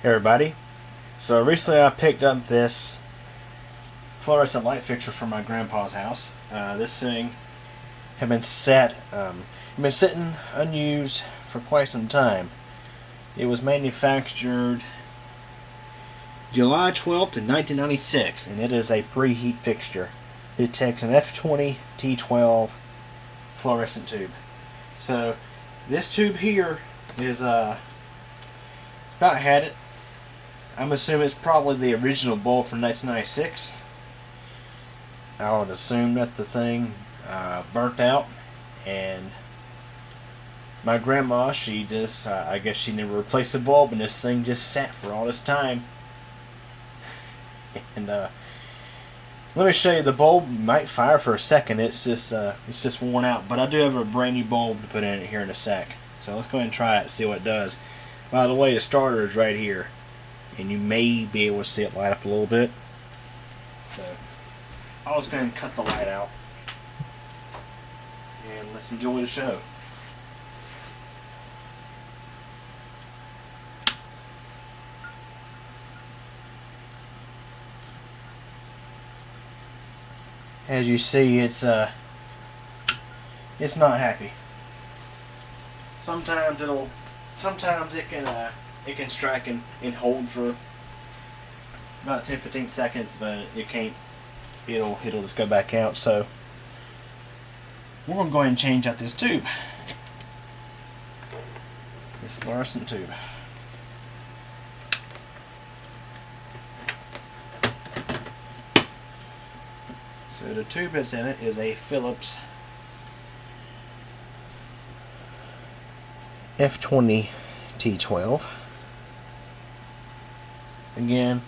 Hey everybody. So recently I picked up this fluorescent light fixture from my grandpa's house. This thing had been sitting unused for quite some time. It was manufactured July 12th, 1996, and it is a preheat fixture. It takes an F20T12 fluorescent tube. So this tube here is about had it. I'm assuming it's probably the original bulb from 1996. I would assume that the thing burnt out, and my grandma, she just, I guess she never replaced the bulb, and this thing just sat for all this time. And let me show you. The bulb might fire for a second. It's just worn out, but I do have a brand new bulb to put in it here in a sec. So let's go ahead and try it and see what it does. By the way, the starter is right here, and you may be able to see it light up a little bit. So I'll just go ahead and cut the light out, and let's enjoy the show. As you see, it's not happy. Sometimes it can strike and hold for about 10-15 seconds, but it can't. It'll just go back out. So we're gonna go ahead and change out this tube, this fluorescent tube. So the tube that's in it is a Philips F20T12. Again,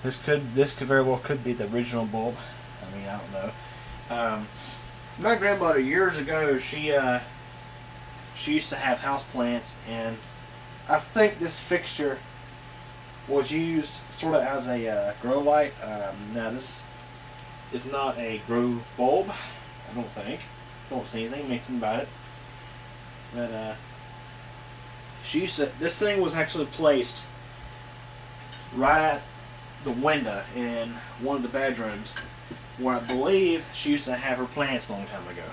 this could very well could be the original bulb. I mean, I don't know. My grandmother years ago, she used to have houseplants, and I think this fixture was used sort of as a grow light. Now this is not a grow bulb, I don't think. Don't see anything mentioned about it. But she used to. This thing was actually placed right at the window in one of the bedrooms, where I believe she used to have her plants a long time ago.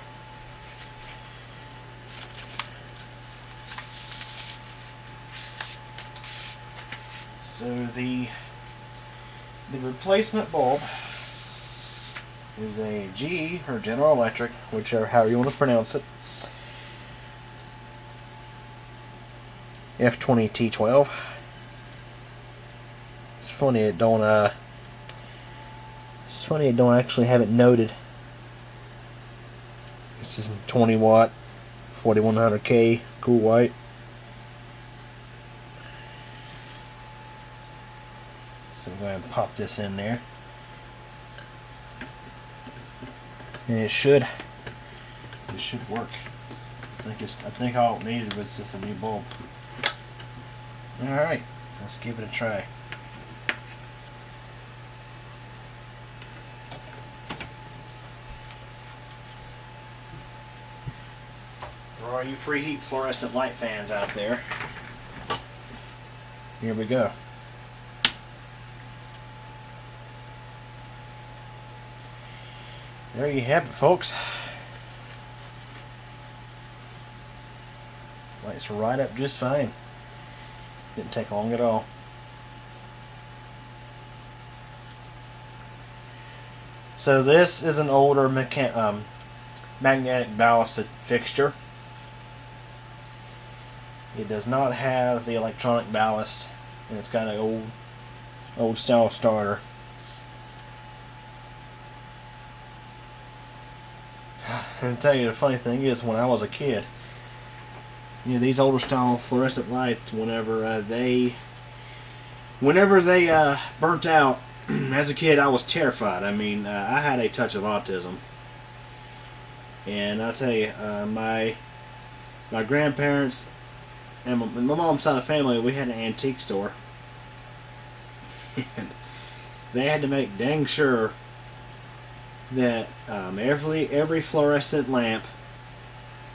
So the replacement bulb is a GE or General Electric, whichever however you want to pronounce it. F20T12. It's funny it don't actually have it noted. This is 20 watt, 4100K, cool white. So go ahead and pop this in there. And it should work. I think all it needed was just a new bulb. Alright, let's give it a try. For all you preheat fluorescent light fans out there, here we go. There you have it, folks. Lights right up just fine. Didn't take long at all. So this is an older magnetic ballasted fixture. It does not have the electronic ballast, and it's got an old style starter. And to tell you the funny thing is, when I was a kid, you know, these older style fluorescent lights, whenever they burnt out, as a kid I was terrified. I mean, I had a touch of autism, and I'll tell you, my grandparents and my mom's side of the family, we had an antique store, and they had to make dang sure that every fluorescent lamp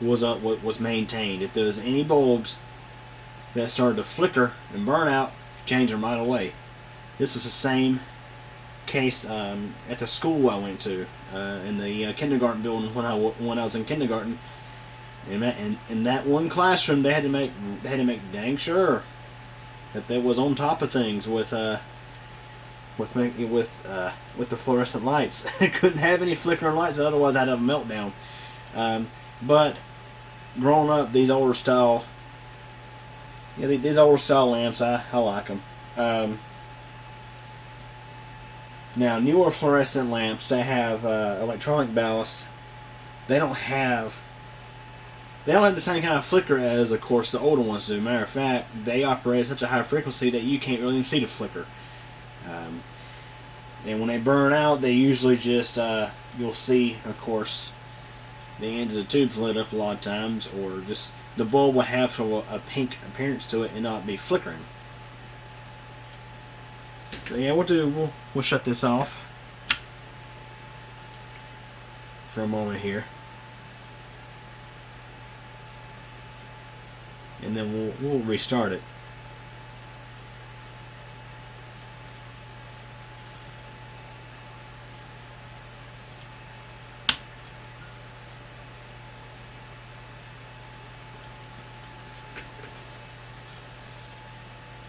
was maintained. If there was any bulbs that started to flicker and burn out, change them right away. This was the same case at the school I went to in the kindergarten building when I was in kindergarten. In that one classroom, they had to make dang sure that they was on top of things with the fluorescent lights. Couldn't have any flickering lights, otherwise I'd have a meltdown. But growing up, these older style lamps, I like them. Now, newer fluorescent lamps, they have electronic ballast. They don't have the same kind of flicker as, of course, the older ones do. Matter of fact, they operate at such a high frequency that you can't really even see the flicker. And when they burn out, they usually just, you'll see, of course, the ends of the tubes lit up a lot of times, or just the bulb will have a pink appearance to it and not be flickering. So yeah, we'll shut this off for a moment here, and then we'll restart it.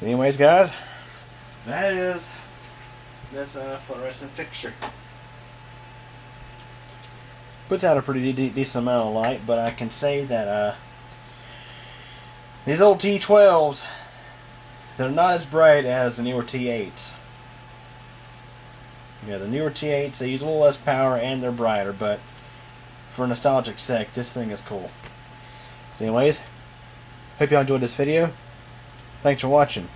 Anyways, guys, that is this fluorescent fixture. Puts out a pretty decent amount of light, but I can say that these old T12s, they're not as bright as the newer T8s. Yeah, the newer T8s, they use a little less power and they're brighter, but for a nostalgic sake, this thing is cool. So anyways, hope y'all enjoyed this video. Thanks for watching.